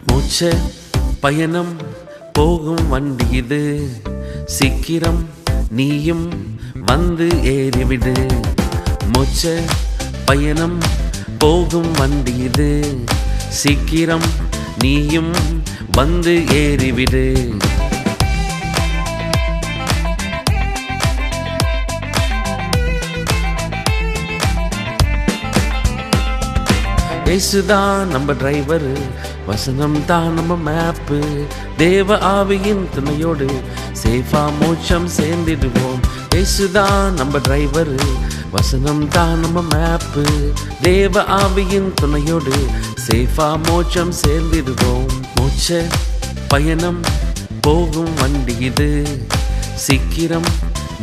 மோட்ச பயணம் போகும் வண்டி இது, சீக்கிரம் நீயும் வந்து ஏறிவிடு. மோட்ச பயணம் போகும் வண்டி இது, சீக்கிரம் நீயும் வந்து ஏறிவிடு. இயேசுதான் நம்ம டிரைவரு, வசனம் தான் நம்ம மேப்பு. தேவ ஆவியின் துணையோடு சேஃபா மோட்சம் சேர்ந்திடுவோம். இயேசுதான் நம்ம டிரைவரு, வசனம் தான் நம்ம மேப்பு. தேவ ஆவியின் துணையோடு சேஃபா மோட்சம் சேர்ந்திடுவோம். மோட்ச பயணம் போகும் வண்டி இது, சீக்கிரம்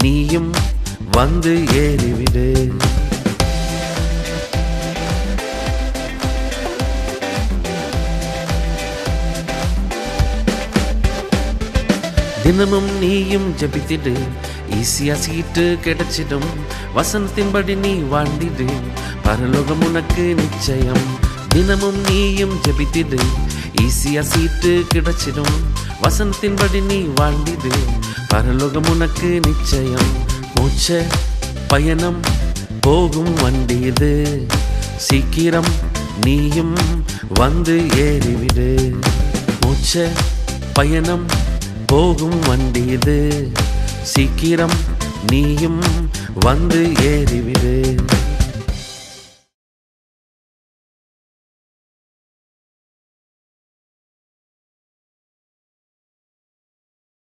நீயும் வந்து ஏறிவிடு. தினமும் நீயும் ஜெபித்திடு, ஈஸியா சீட்டு கிடைச்சிடும். வசனத்தின்படி நீ வாழ்ந்திடு, பரலோகம் உனக்கு நிச்சயம். தினமும் நீயும் ஜெபித்திடு, ஈஸியா சீட்டு கிடைச்சிடும். வசனத்தின்படி நீ வாழ்ந்திடு, பரலோகம் உனக்கு நிச்சயம். மோட்ச பயணம் போகும் வண்டி இது, சீக்கிரம் நீயும் வந்து ஏறிவிடு. மோட்ச பயணம் போகும் வண்டி இது, சீக்கிரம் நீயும் வந்து ஏறிவிடு.